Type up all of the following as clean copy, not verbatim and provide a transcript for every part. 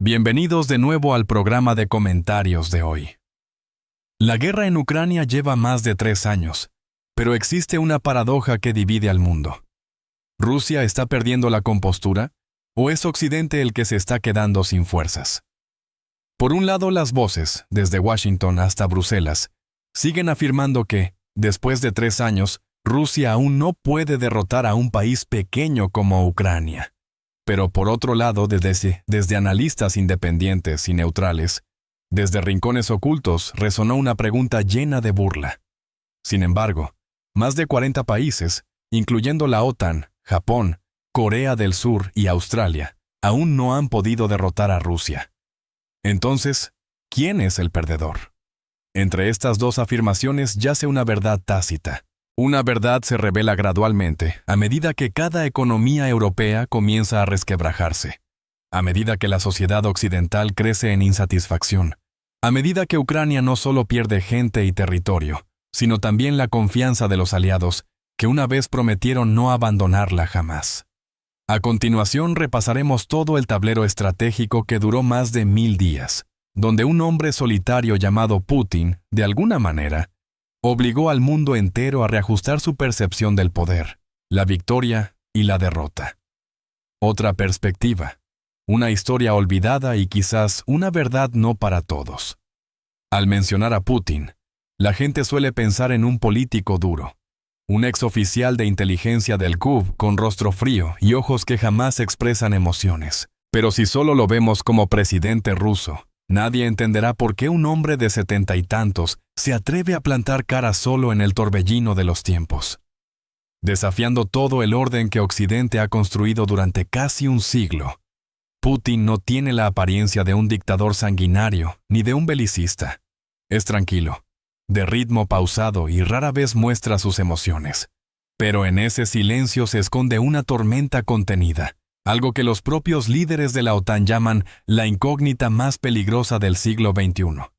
Bienvenidos de nuevo al programa de comentarios de hoy. La guerra en Ucrania lleva más de 3 años, pero existe una paradoja que divide al mundo. ¿Rusia está perdiendo la compostura o es Occidente el que se está quedando sin fuerzas? Por un lado, las voces, desde Washington hasta Bruselas, siguen afirmando que, después de 3 años, Rusia aún no puede derrotar a un país pequeño como Ucrania. Pero por otro lado, desde analistas independientes y neutrales, desde rincones ocultos, resonó una pregunta llena de burla. Sin embargo, más de 40 países, incluyendo la OTAN, Japón, Corea del Sur y Australia, aún no han podido derrotar a Rusia. Entonces, ¿quién es el perdedor? Entre estas dos afirmaciones yace una verdad tácita. Una verdad se revela gradualmente a medida que cada economía europea comienza a resquebrajarse, a medida que la sociedad occidental crece en insatisfacción, a medida que Ucrania no solo pierde gente y territorio, sino también la confianza de los aliados que una vez prometieron no abandonarla jamás. A continuación repasaremos todo el tablero estratégico que duró más de 1000 días, donde un hombre solitario llamado Putin, de alguna manera, obligó al mundo entero a reajustar su percepción del poder, la victoria y la derrota. Otra perspectiva, una historia olvidada y quizás una verdad no para todos. Al mencionar a Putin, la gente suele pensar en un político duro, un exoficial de inteligencia del KGB con rostro frío y ojos que jamás expresan emociones. Pero si solo lo vemos como presidente ruso, nadie entenderá por qué un hombre de 70 y tantos se atreve a plantar cara solo en el torbellino de los tiempos. Desafiando todo el orden que Occidente ha construido durante casi un siglo, Putin no tiene la apariencia de un dictador sanguinario ni de un belicista. Es tranquilo, de ritmo pausado y rara vez muestra sus emociones. Pero en ese silencio se esconde una tormenta contenida, algo que los propios líderes de la OTAN llaman la incógnita más peligrosa del siglo XXI.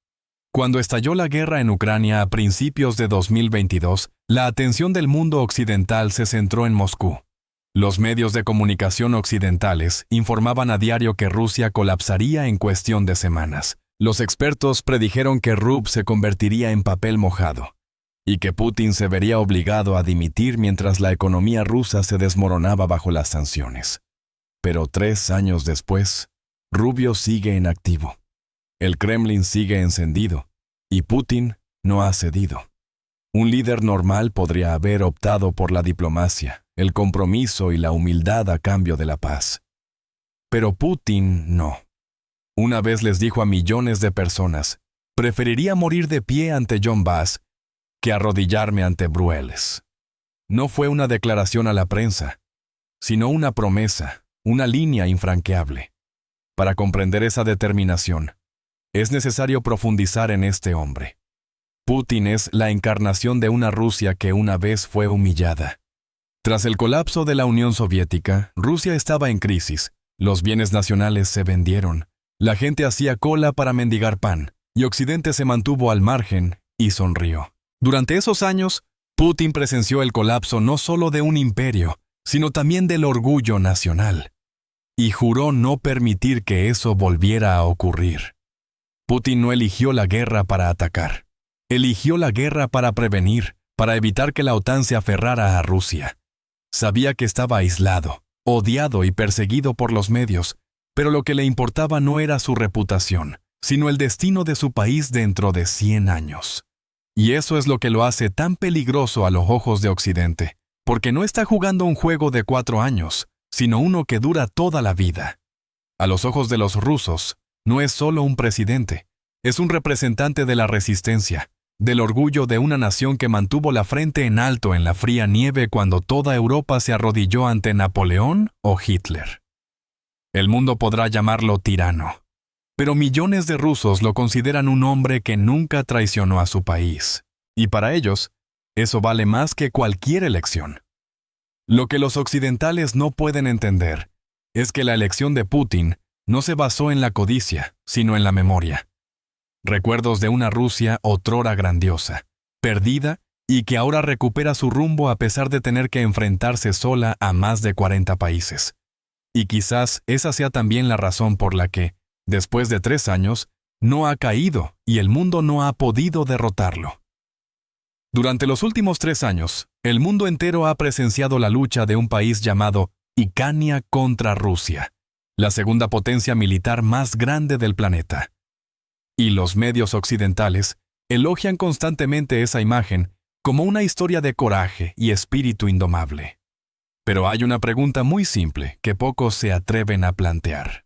Cuando estalló la guerra en Ucrania a principios de 2022, la atención del mundo occidental se centró en Moscú. Los medios de comunicación occidentales informaban a diario que Rusia colapsaría en cuestión de semanas. Los expertos predijeron que RUB se convertiría en papel mojado y que Putin se vería obligado a dimitir mientras la economía rusa se desmoronaba bajo las sanciones. Pero 3 años después, Rubio sigue en activo. El Kremlin sigue encendido, y Putin no ha cedido. Un líder normal podría haber optado por la diplomacia, el compromiso y la humildad a cambio de la paz. Pero Putin no. Una vez les dijo a millones de personas, preferiría morir de pie ante John Bass que arrodillarme ante Bruelas. No fue una declaración a la prensa, sino una promesa, una línea infranqueable. Para comprender esa determinación, es necesario profundizar en este hombre. Putin es la encarnación de una Rusia que una vez fue humillada. Tras el colapso de la Unión Soviética, Rusia estaba en crisis. Los bienes nacionales se vendieron. La gente hacía cola para mendigar pan, y Occidente se mantuvo al margen y sonrió. Durante esos años, Putin presenció el colapso no solo de un imperio, sino también del orgullo nacional. Y juró no permitir que eso volviera a ocurrir. Putin no eligió la guerra para atacar. Eligió la guerra para prevenir, para evitar que la OTAN se aferrara a Rusia. Sabía que estaba aislado, odiado y perseguido por los medios, pero lo que le importaba no era su reputación, sino el destino de su país dentro de 100 años. Y eso es lo que lo hace tan peligroso a los ojos de Occidente, porque no está jugando un juego de 4 años, sino uno que dura toda la vida. A los ojos de los rusos, no es solo un presidente, es un representante de la resistencia, del orgullo de una nación que mantuvo la frente en alto en la fría nieve cuando toda Europa se arrodilló ante Napoleón o Hitler. El mundo podrá llamarlo tirano, pero millones de rusos lo consideran un hombre que nunca traicionó a su país, y para ellos, eso vale más que cualquier elección. Lo que los occidentales no pueden entender es que la elección de Putin no se basó en la codicia, sino en la memoria. Recuerdos de una Rusia otrora grandiosa, perdida y que ahora recupera su rumbo a pesar de tener que enfrentarse sola a más de 40 países. Y quizás esa sea también la razón por la que, después de 3 años, no ha caído y el mundo no ha podido derrotarlo. Durante los últimos 3 años, el mundo entero ha presenciado la lucha de un país llamado Ucrania contra Rusia, la segunda potencia militar más grande del planeta. Y los medios occidentales elogian constantemente esa imagen como una historia de coraje y espíritu indomable. Pero hay una pregunta muy simple que pocos se atreven a plantear.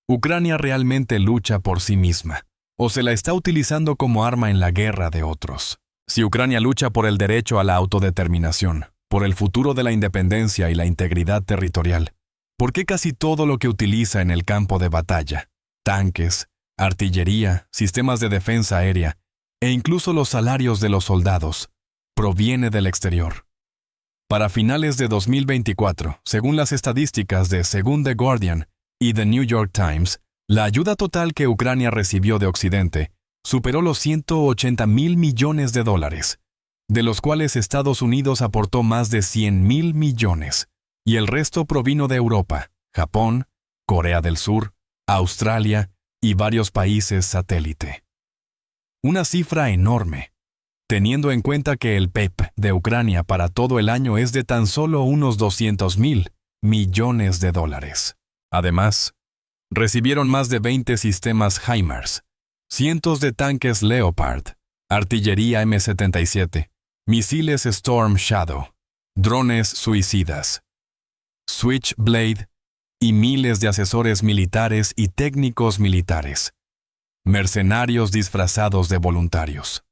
¿Ucrania realmente lucha por sí misma, o se la está utilizando como arma en la guerra de otros? Si Ucrania lucha por el derecho a la autodeterminación, por el futuro de la independencia y la integridad territorial, ¿por qué casi todo lo que utiliza en el campo de batalla, tanques, artillería, sistemas de defensa aérea e incluso los salarios de los soldados, proviene del exterior? Para finales de 2024, según las estadísticas de según The Guardian y The New York Times, la ayuda total que Ucrania recibió de Occidente superó los $180,000 millones, de los cuales Estados Unidos aportó más de $100,000 millones, y el resto provino de Europa, Japón, Corea del Sur, Australia y varios países satélite. Una cifra enorme, teniendo en cuenta que el PIB de Ucrania para todo el año es de tan solo unos $200,000 millones. Además, recibieron más de 20 sistemas HIMARS, cientos de tanques Leopard, artillería M77, misiles Storm Shadow, drones suicidas, Switchblade y miles de asesores militares y técnicos militares, mercenarios disfrazados de voluntarios.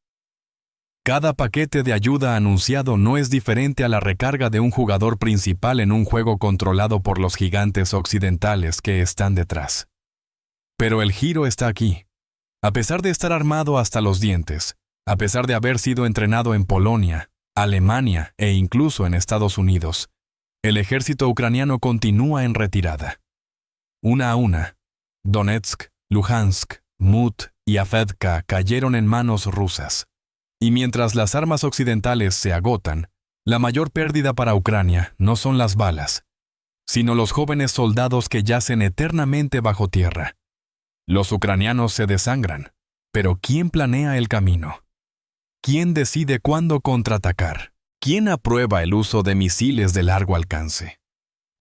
Cada paquete de ayuda anunciado no es diferente a la recarga de un jugador principal en un juego controlado por los gigantes occidentales que están detrás. Pero el giro está aquí. A pesar de estar armado hasta los dientes, a pesar de haber sido entrenado en Polonia, Alemania e incluso en Estados Unidos, el ejército ucraniano continúa en retirada. Una a una, Donetsk, Luhansk, Mut y Avdiivka cayeron en manos rusas. Y mientras las armas occidentales se agotan, la mayor pérdida para Ucrania no son las balas, sino los jóvenes soldados que yacen eternamente bajo tierra. Los ucranianos se desangran, pero ¿quién planea el camino? ¿Quién decide cuándo contraatacar? ¿Quién aprueba el uso de misiles de largo alcance?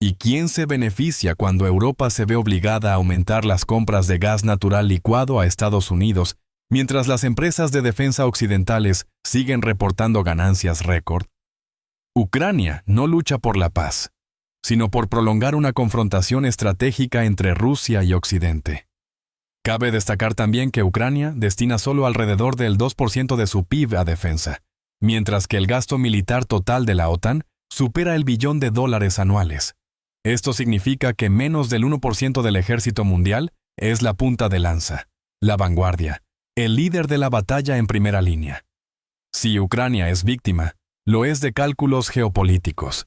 ¿Y quién se beneficia cuando Europa se ve obligada a aumentar las compras de gas natural licuado a Estados Unidos, mientras las empresas de defensa occidentales siguen reportando ganancias récord? Ucrania no lucha por la paz, sino por prolongar una confrontación estratégica entre Rusia y Occidente. Cabe destacar también que Ucrania destina solo alrededor del 2% de su PIB a defensa, mientras que el gasto militar total de la OTAN supera el $1 billón anuales. Esto significa que menos del 1% del ejército mundial es la punta de lanza, la vanguardia, el líder de la batalla en primera línea. Si Ucrania es víctima, lo es de cálculos geopolíticos.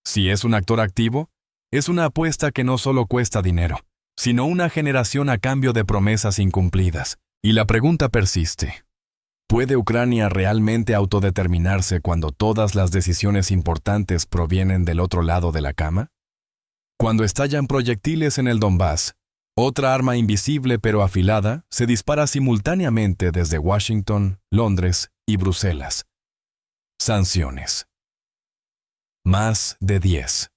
Si es un actor activo, es una apuesta que no solo cuesta dinero, sino una generación a cambio de promesas incumplidas. Y la pregunta persiste. ¿Puede Ucrania realmente autodeterminarse cuando todas las decisiones importantes provienen del otro lado de la cama? Cuando estallan proyectiles en el Donbass, otra arma invisible pero afilada se dispara simultáneamente desde Washington, Londres y Bruselas. Sanciones. Más de 10.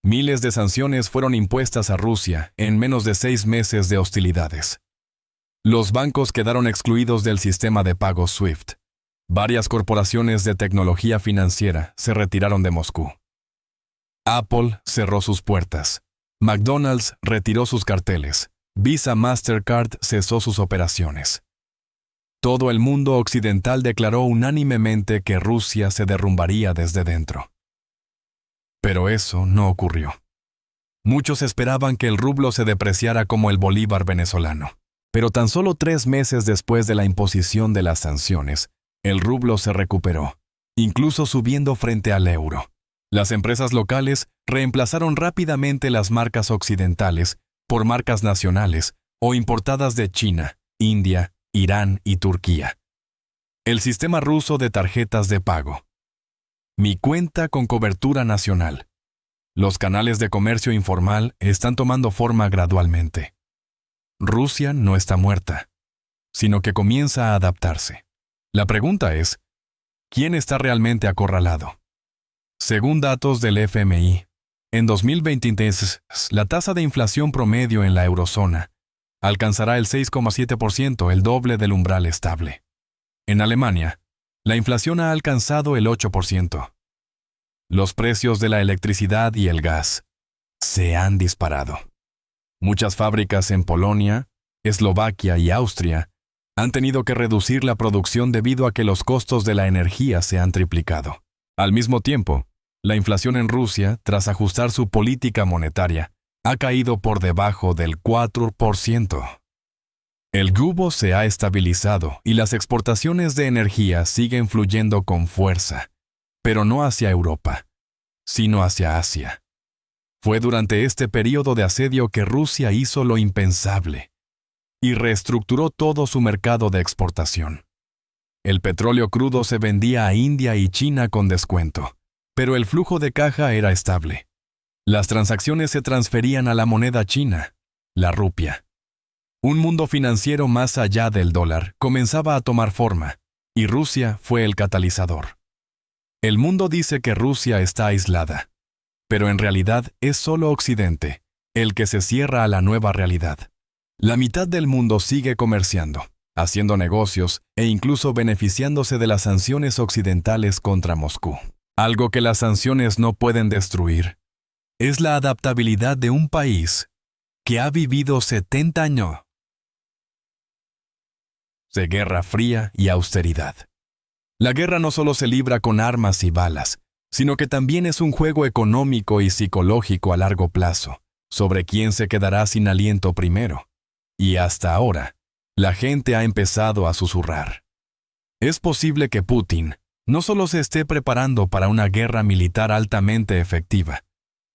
Miles de sanciones fueron impuestas a Rusia en menos de 6 meses de hostilidades. Los bancos quedaron excluidos del sistema de pagos SWIFT. Varias corporaciones de tecnología financiera se retiraron de Moscú. Apple cerró sus puertas. McDonald's retiró sus carteles. Visa Mastercard cesó sus operaciones. Todo el mundo occidental declaró unánimemente que Rusia se derrumbaría desde dentro. Pero eso no ocurrió. Muchos esperaban que el rublo se depreciara como el bolívar venezolano. Pero tan solo 3 meses después de la imposición de las sanciones, el rublo se recuperó, incluso subiendo frente al euro. Las empresas locales reemplazaron rápidamente las marcas occidentales por marcas nacionales o importadas de China, India, Irán y Turquía. El sistema ruso de tarjetas de pago. Mi cuenta con cobertura nacional. Los canales de comercio informal están tomando forma gradualmente. Rusia no está muerta, sino que comienza a adaptarse. La pregunta es, ¿quién está realmente acorralado? Según datos del FMI, en 2023, la tasa de inflación promedio en la eurozona alcanzará el 6,7%, el doble del umbral estable. En Alemania, la inflación ha alcanzado el 8%. Los precios de la electricidad y el gas se han disparado. Muchas fábricas en Polonia, Eslovaquia y Austria han tenido que reducir la producción debido a que los costos de la energía se han triplicado. Al mismo tiempo, la inflación en Rusia, tras ajustar su política monetaria, ha caído por debajo del 4%. El rublo se ha estabilizado y las exportaciones de energía siguen fluyendo con fuerza, pero no hacia Europa, sino hacia Asia. Fue durante este periodo de asedio que Rusia hizo lo impensable y reestructuró todo su mercado de exportación. El petróleo crudo se vendía a India y China con descuento, pero el flujo de caja era estable. Las transacciones se transferían a la moneda china, la rupia. Un mundo financiero más allá del dólar comenzaba a tomar forma, y Rusia fue el catalizador. El mundo dice que Rusia está aislada, pero en realidad es solo Occidente, el que se cierra a la nueva realidad. La mitad del mundo sigue comerciando, haciendo negocios e incluso beneficiándose de las sanciones occidentales contra Moscú. Algo que las sanciones no pueden destruir es la adaptabilidad de un país que ha vivido 70 años de guerra fría y austeridad. La guerra no solo se libra con armas y balas, sino que también es un juego económico y psicológico a largo plazo, sobre quién se quedará sin aliento primero. Y hasta ahora, la gente ha empezado a susurrar. Es posible que Putin no solo se esté preparando para una guerra militar altamente efectiva,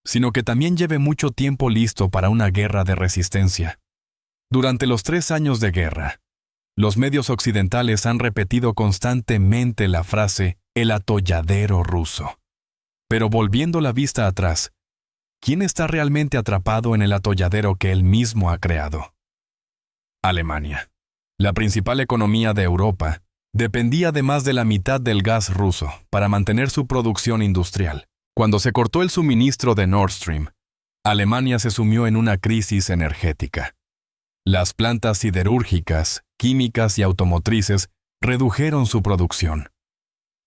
sino que también lleve mucho tiempo listo para una guerra de resistencia. Durante los 3 años de guerra, los medios occidentales han repetido constantemente la frase «el atolladero ruso». Pero volviendo la vista atrás, ¿quién está realmente atrapado en el atolladero que él mismo ha creado? Alemania. La principal economía de Europa dependía de más de la mitad del gas ruso para mantener su producción industrial. Cuando se cortó el suministro de Nord Stream, Alemania se sumió en una crisis energética. Las plantas siderúrgicas, químicas y automotrices redujeron su producción.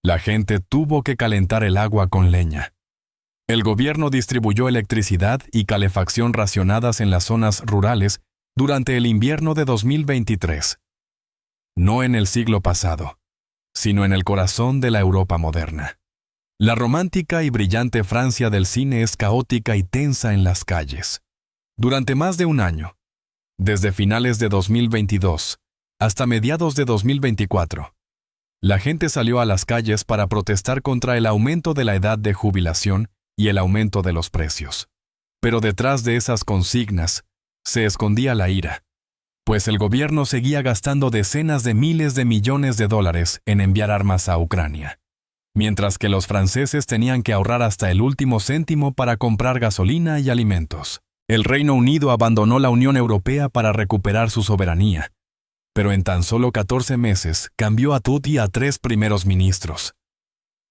La gente tuvo que calentar el agua con leña. El gobierno distribuyó electricidad y calefacción racionadas en las zonas rurales durante el invierno de 2023. No en el siglo pasado, sino en el corazón de la Europa moderna. La romántica y brillante Francia del cine es caótica y tensa en las calles. Durante más de un año, desde finales de 2022 hasta mediados de 2024, la gente salió a las calles para protestar contra el aumento de la edad de jubilación y el aumento de los precios. Pero detrás de esas consignas se escondía la ira, pues el gobierno seguía gastando decenas de miles de millones de dólares en enviar armas a Ucrania, mientras que los franceses tenían que ahorrar hasta el último céntimo para comprar gasolina y alimentos. El Reino Unido abandonó la Unión Europea para recuperar su soberanía, pero en tan solo 14 meses cambió a Tutti a 3 primeros ministros.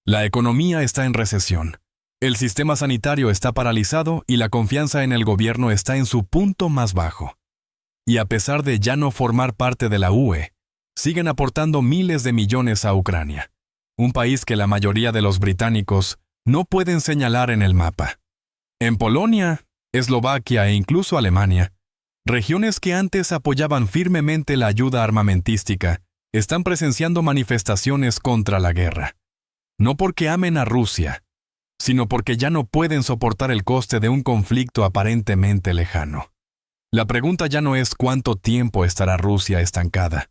La economía está en recesión, el sistema sanitario está paralizado y la confianza en el gobierno está en su punto más bajo. Y a pesar de ya no formar parte de la UE, siguen aportando miles de millones a Ucrania, un país que la mayoría de los británicos no pueden señalar en el mapa. En Polonia, Eslovaquia e incluso Alemania, regiones que antes apoyaban firmemente la ayuda armamentística, están presenciando manifestaciones contra la guerra. No porque amen a Rusia, sino porque ya no pueden soportar el coste de un conflicto aparentemente lejano. La pregunta ya no es cuánto tiempo estará Rusia estancada,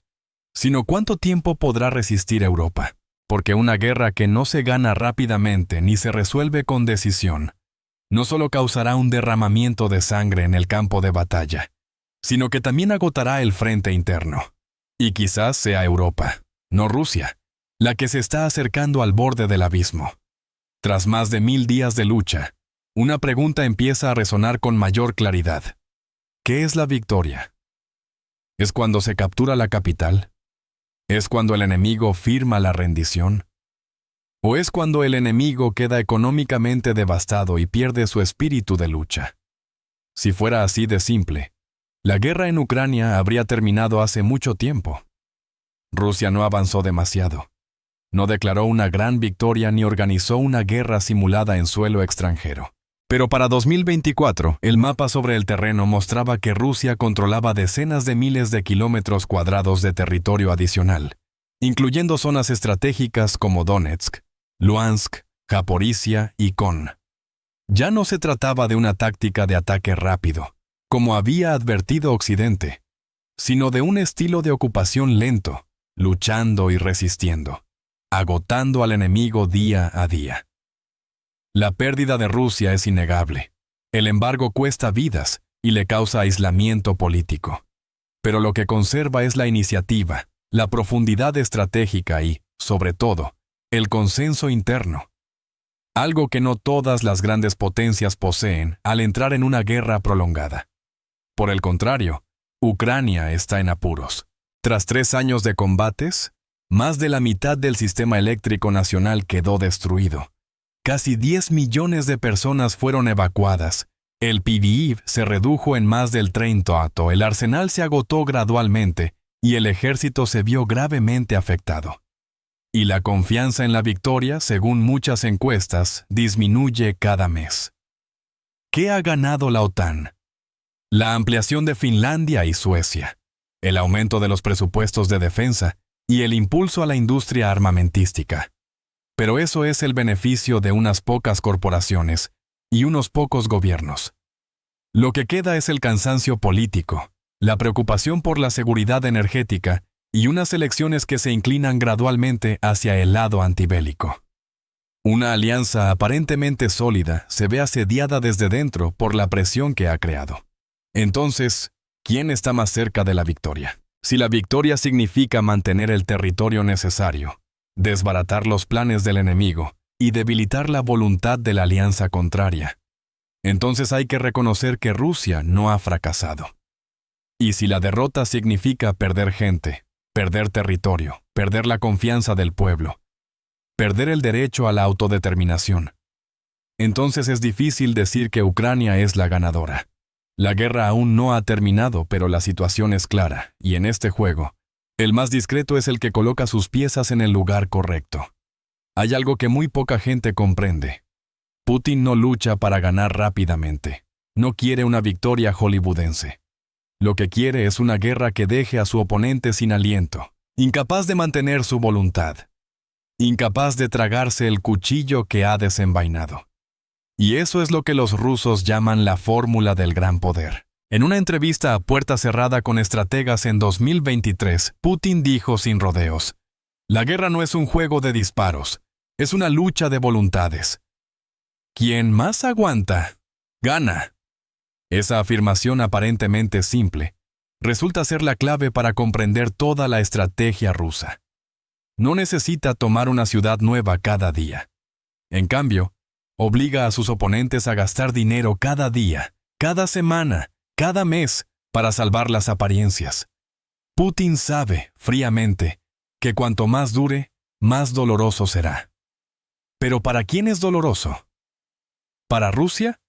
sino cuánto tiempo podrá resistir Europa, porque una guerra que no se gana rápidamente ni se resuelve con decisión, no solo causará un derramamiento de sangre en el campo de batalla, sino que también agotará el frente interno. Y quizás sea Europa, no Rusia, la que se está acercando al borde del abismo. Tras más de 1000 días de lucha, una pregunta empieza a resonar con mayor claridad. ¿Qué es la victoria? ¿Es cuando se captura la capital? ¿Es cuando el enemigo firma la rendición? ¿O es cuando el enemigo queda económicamente devastado y pierde su espíritu de lucha? Si fuera así de simple, la guerra en Ucrania habría terminado hace mucho tiempo. Rusia no avanzó demasiado. No declaró una gran victoria ni organizó una guerra simulada en suelo extranjero. Pero para 2024, el mapa sobre el terreno mostraba que Rusia controlaba decenas de miles de kilómetros cuadrados de territorio adicional, incluyendo zonas estratégicas como Donetsk, Luhansk, Zaporizhia y Kon. Ya no se trataba de una táctica de ataque rápido, como había advertido Occidente, sino de un estilo de ocupación lento, luchando y resistiendo, agotando al enemigo día a día. La pérdida de Rusia es innegable. El embargo cuesta vidas y le causa aislamiento político. Pero lo que conserva es la iniciativa, la profundidad estratégica y, sobre todo, el consenso interno. Algo que no todas las grandes potencias poseen al entrar en una guerra prolongada. Por el contrario, Ucrania está en apuros. Tras 3 años de combates, más de la mitad del sistema eléctrico nacional quedó destruido. Casi 10 millones de personas fueron evacuadas. El PIB se redujo en más del 30%, el arsenal se agotó gradualmente y el ejército se vio gravemente afectado. Y la confianza en la victoria, según muchas encuestas, disminuye cada mes. ¿Qué ha ganado la OTAN? La ampliación de Finlandia y Suecia, el aumento de los presupuestos de defensa y el impulso a la industria armamentística. Pero eso es el beneficio de unas pocas corporaciones y unos pocos gobiernos. Lo que queda es el cansancio político, la preocupación por la seguridad energética y unas elecciones que se inclinan gradualmente hacia el lado antibélico. Una alianza aparentemente sólida se ve asediada desde dentro por la presión que ha creado. Entonces, ¿quién está más cerca de la victoria? Si la victoria significa mantener el territorio necesario, desbaratar los planes del enemigo y debilitar la voluntad de la alianza contraria, entonces hay que reconocer que Rusia no ha fracasado. Y si la derrota significa perder gente, perder territorio, perder la confianza del pueblo, perder el derecho a la autodeterminación, entonces es difícil decir que Ucrania es la ganadora. La guerra aún no ha terminado, pero la situación es clara, y en este juego, el más discreto es el que coloca sus piezas en el lugar correcto. Hay algo que muy poca gente comprende. Putin no lucha para ganar rápidamente. No quiere una victoria hollywoodense. Lo que quiere es una guerra que deje a su oponente sin aliento, incapaz de mantener su voluntad, incapaz de tragarse el cuchillo que ha desenvainado. Y eso es lo que los rusos llaman la fórmula del gran poder. En una entrevista a puerta cerrada con estrategas en 2023, Putin dijo sin rodeos: "La guerra no es un juego de disparos, es una lucha de voluntades. Quien más aguanta, gana". Esa afirmación aparentemente simple resulta ser la clave para comprender toda la estrategia rusa. No necesita tomar una ciudad nueva cada día. En cambio, obliga a sus oponentes a gastar dinero cada día, cada semana, cada mes, para salvar las apariencias. Putin sabe, fríamente, que cuanto más dure, más doloroso será. ¿Pero para quién es doloroso? ¿Para Rusia?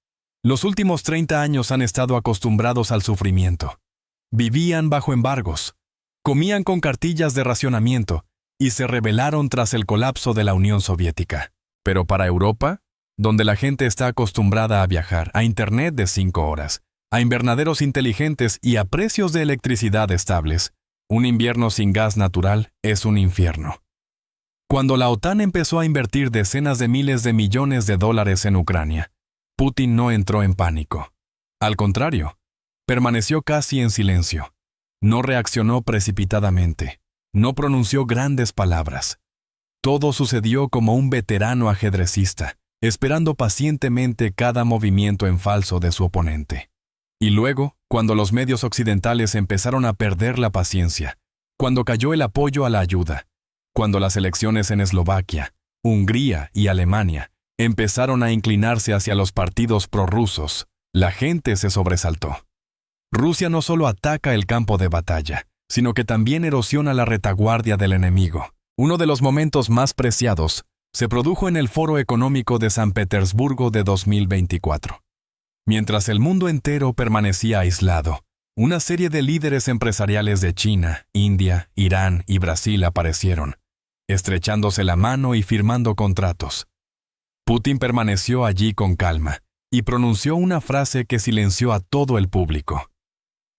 Los últimos 30 años han estado acostumbrados al sufrimiento. Vivían bajo embargos, comían con cartillas de racionamiento y se rebelaron tras el colapso de la Unión Soviética. Pero para Europa, donde la gente está acostumbrada a viajar, a Internet de 5 horas, a invernaderos inteligentes y a precios de electricidad estables, un invierno sin gas natural es un infierno. Cuando la OTAN empezó a invertir decenas de miles de millones de dólares en Ucrania, Putin no entró en pánico. Al contrario, permaneció casi en silencio. No reaccionó precipitadamente. No pronunció grandes palabras. Todo sucedió como un veterano ajedrecista, esperando pacientemente cada movimiento en falso de su oponente. Y luego, cuando los medios occidentales empezaron a perder la paciencia, cuando cayó el apoyo a la ayuda, cuando las elecciones en Eslovaquia, Hungría y Alemania empezaron a inclinarse hacia los partidos prorrusos, la gente se sobresaltó. Rusia no solo ataca el campo de batalla, sino que también erosiona la retaguardia del enemigo. Uno de los momentos más preciados se produjo en el Foro Económico de San Petersburgo de 2024. Mientras el mundo entero permanecía aislado, una serie de líderes empresariales de China, India, Irán y Brasil aparecieron, estrechándose la mano y firmando contratos. Putin permaneció allí con calma y pronunció una frase que silenció a todo el público.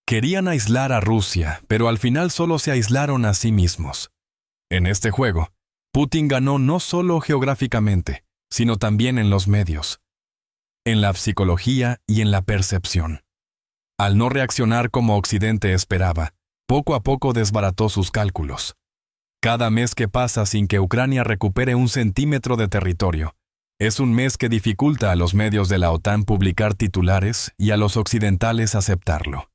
Querían aislar a Rusia, pero al final solo se aislaron a sí mismos. En este juego, Putin ganó no solo geográficamente, sino también en los medios, en la psicología y en la percepción. Al no reaccionar como Occidente esperaba, poco a poco desbarató sus cálculos. Cada mes que pasa sin que Ucrania recupere un centímetro de territorio, es un mes que dificulta a los medios de la OTAN publicar titulares y a los occidentales aceptarlo.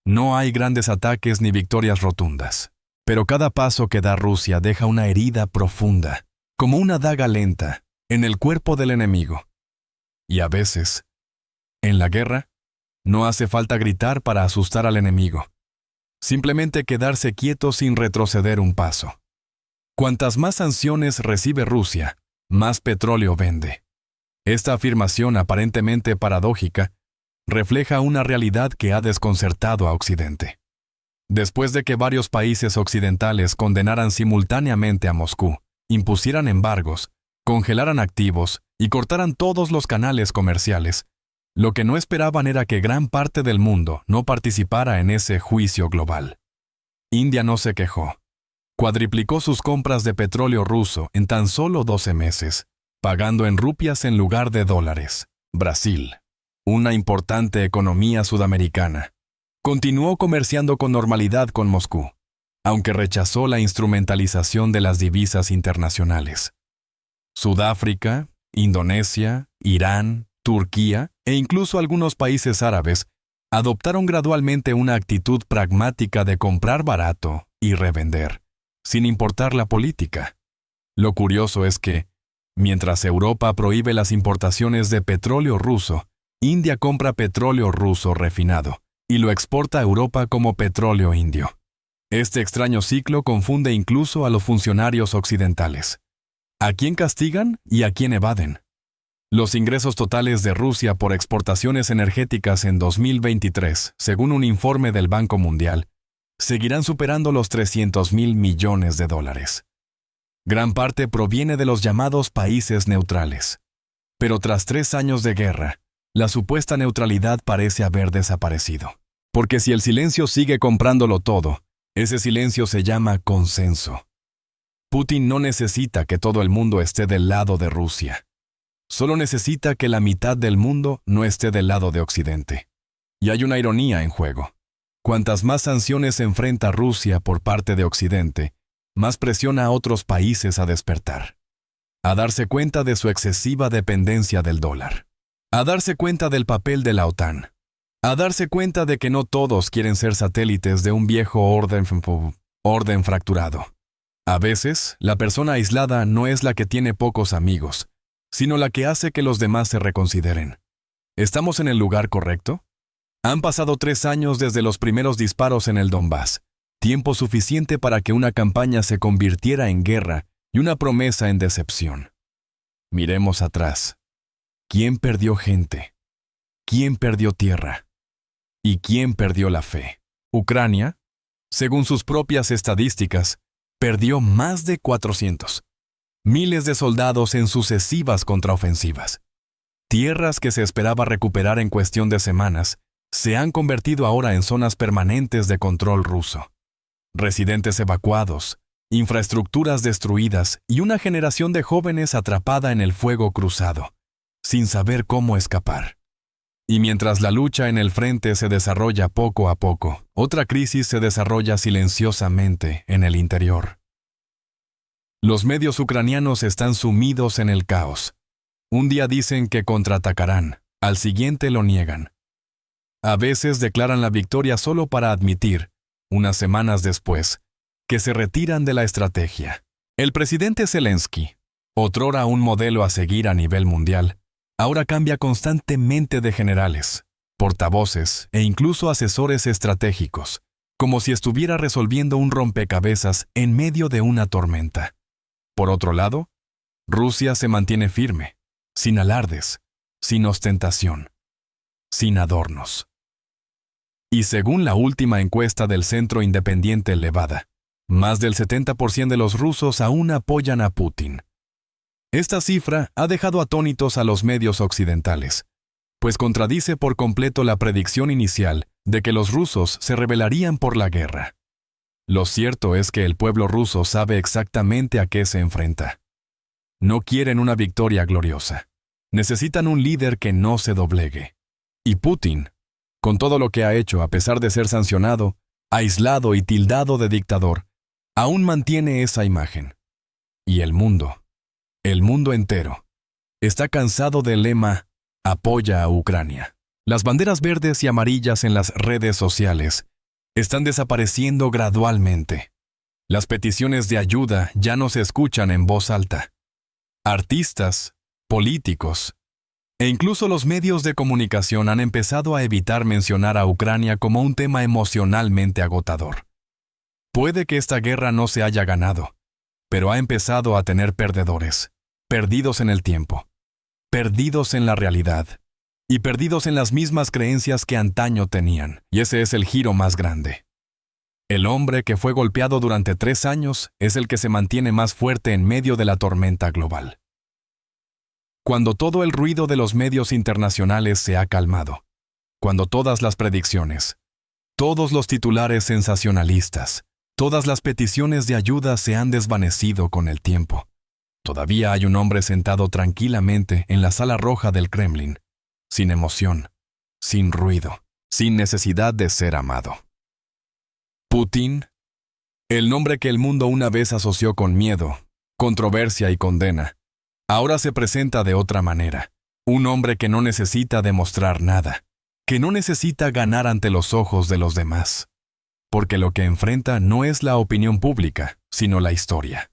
No hay grandes ataques ni victorias rotundas, pero cada paso que da Rusia deja una herida profunda, como una daga lenta, en el cuerpo del enemigo. Y a veces, en la guerra, no hace falta gritar para asustar al enemigo. Simplemente quedarse quieto sin retroceder un paso. Cuantas más sanciones recibe Rusia, más petróleo vende. Esta afirmación aparentemente paradójica refleja una realidad que ha desconcertado a Occidente. Después de que varios países occidentales condenaran simultáneamente a Moscú, impusieran embargos, congelaran activos y cortaran todos los canales comerciales, lo que no esperaban era que gran parte del mundo no participara en ese juicio global. India no se quejó. Cuadriplicó sus compras de petróleo ruso en tan solo 12 meses, pagando en rupias en lugar de dólares. Brasil, una importante economía sudamericana, continuó comerciando con normalidad con Moscú, aunque rechazó la instrumentalización de las divisas internacionales. Sudáfrica, Indonesia, Irán, Turquía e incluso algunos países árabes adoptaron gradualmente una actitud pragmática de comprar barato y revender, sin importar la política. Lo curioso es que, mientras Europa prohíbe las importaciones de petróleo ruso, India compra petróleo ruso refinado y lo exporta a Europa como petróleo indio. Este extraño ciclo confunde incluso a los funcionarios occidentales. ¿A quién castigan y a quién evaden? Los ingresos totales de Rusia por exportaciones energéticas en 2023, según un informe del Banco Mundial, seguirán superando los 300.000 millones de dólares. Gran parte proviene de los llamados países neutrales. Pero tras 3 años de guerra, la supuesta neutralidad parece haber desaparecido. Porque si el silencio sigue comprándolo todo, ese silencio se llama consenso. Putin no necesita que todo el mundo esté del lado de Rusia. Solo necesita que la mitad del mundo no esté del lado de Occidente. Y hay una ironía en juego. Cuantas más sanciones enfrenta Rusia por parte de Occidente, más presiona a otros países a despertar. A darse cuenta de su excesiva dependencia del dólar. A darse cuenta del papel de la OTAN. A darse cuenta de que no todos quieren ser satélites de un viejo orden fracturado. A veces, la persona aislada no es la que tiene pocos amigos, sino la que hace que los demás se reconsideren. ¿Estamos en el lugar correcto? Han pasado 3 años desde los primeros disparos en el Donbass, tiempo suficiente para que una campaña se convirtiera en guerra y una promesa en decepción. Miremos atrás. ¿Quién perdió gente? ¿Quién perdió tierra? ¿Y quién perdió la fe? Ucrania, según sus propias estadísticas, perdió más de 400. Miles de soldados en sucesivas contraofensivas. Tierras que se esperaba recuperar en cuestión de semanas, se han convertido ahora en zonas permanentes de control ruso. Residentes evacuados, infraestructuras destruidas y una generación de jóvenes atrapada en el fuego cruzado, sin saber cómo escapar. Y mientras la lucha en el frente se desarrolla poco a poco, otra crisis se desarrolla silenciosamente en el interior. Los medios ucranianos están sumidos en el caos. Un día dicen que contraatacarán, al siguiente lo niegan. A veces declaran la victoria solo para admitir, unas semanas después, que se retiran de la estrategia. El presidente Zelensky, otrora un modelo a seguir a nivel mundial, ahora cambia constantemente de generales, portavoces e incluso asesores estratégicos, como si estuviera resolviendo un rompecabezas en medio de una tormenta. Por otro lado, Rusia se mantiene firme, sin alardes, sin ostentación, sin adornos. Y según la última encuesta del Centro Independiente Levada, más del 70% de los rusos aún apoyan a Putin. Esta cifra ha dejado atónitos a los medios occidentales, pues contradice por completo la predicción inicial de que los rusos se rebelarían por la guerra. Lo cierto es que el pueblo ruso sabe exactamente a qué se enfrenta. No quieren una victoria gloriosa. Necesitan un líder que no se doblegue. Y Putin, con todo lo que ha hecho a pesar de ser sancionado, aislado y tildado de dictador, aún mantiene esa imagen. Y el mundo entero, está cansado del lema «Apoya a Ucrania». Las banderas verdes y amarillas en las redes sociales están desapareciendo gradualmente. Las peticiones de ayuda ya no se escuchan en voz alta. Artistas, políticos e incluso los medios de comunicación han empezado a evitar mencionar a Ucrania como un tema emocionalmente agotador. Puede que esta guerra no se haya ganado, pero ha empezado a tener perdedores, perdidos en el tiempo, perdidos en la realidad y perdidos en las mismas creencias que antaño tenían, y ese es el giro más grande. El hombre que fue golpeado durante 3 años es el que se mantiene más fuerte en medio de la tormenta global. Cuando todo el ruido de los medios internacionales se ha calmado, cuando todas las predicciones, todos los titulares sensacionalistas, todas las peticiones de ayuda se han desvanecido con el tiempo, todavía hay un hombre sentado tranquilamente en la sala roja del Kremlin, sin emoción, sin ruido, sin necesidad de ser amado. Putin, el nombre que el mundo una vez asoció con miedo, controversia y condena, ahora se presenta de otra manera. Un hombre que no necesita demostrar nada, que no necesita ganar ante los ojos de los demás, porque lo que enfrenta no es la opinión pública, sino la historia.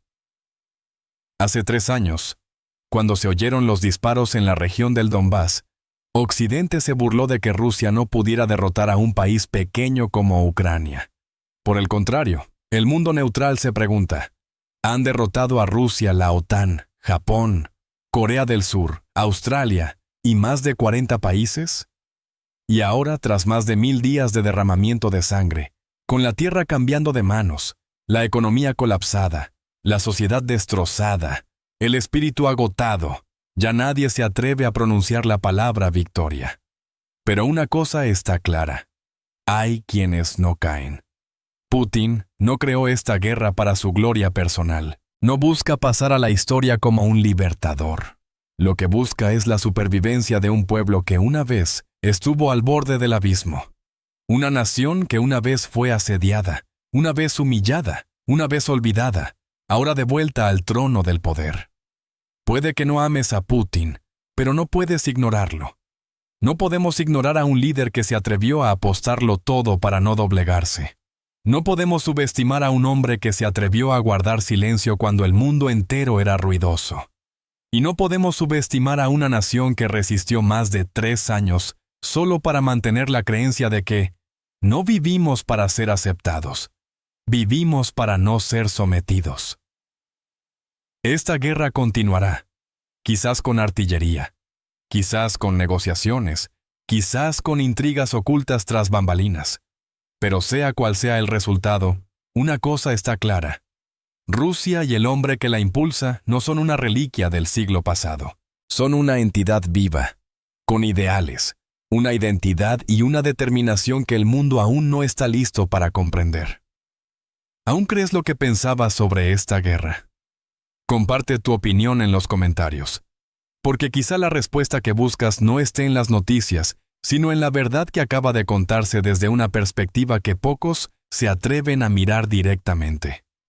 Hace 3 años, cuando se oyeron los disparos en la región del Donbass, Occidente se burló de que Rusia no pudiera derrotar a un país pequeño como Ucrania. Por el contrario, el mundo neutral se pregunta, ¿han derrotado a Rusia la OTAN, Japón, Corea del Sur, Australia y más de 40 países? Y ahora, tras más de 1000 días de derramamiento de sangre, con la tierra cambiando de manos, la economía colapsada, la sociedad destrozada, el espíritu agotado, ya nadie se atreve a pronunciar la palabra victoria. Pero una cosa está clara: hay quienes no caen. Putin no creó esta guerra para su gloria personal. No busca pasar a la historia como un libertador. Lo que busca es la supervivencia de un pueblo que una vez estuvo al borde del abismo. Una nación que una vez fue asediada, una vez humillada, una vez olvidada, ahora de vuelta al trono del poder. Puede que no ames a Putin, pero no puedes ignorarlo. No podemos ignorar a un líder que se atrevió a apostarlo todo para no doblegarse. No podemos subestimar a un hombre que se atrevió a guardar silencio cuando el mundo entero era ruidoso. Y no podemos subestimar a una nación que resistió más de 3 años solo para mantener la creencia de que no vivimos para ser aceptados, vivimos para no ser sometidos. Esta guerra continuará, quizás con artillería, quizás con negociaciones, quizás con intrigas ocultas tras bambalinas. Pero sea cual sea el resultado, una cosa está clara. Rusia y el hombre que la impulsa no son una reliquia del siglo pasado. Son una entidad viva, con ideales, una identidad y una determinación que el mundo aún no está listo para comprender. ¿Aún crees lo que pensabas sobre esta guerra? Comparte tu opinión en los comentarios, porque quizá la respuesta que buscas no esté en las noticias, sino en la verdad que acaba de contarse desde una perspectiva que pocos se atreven a mirar directamente.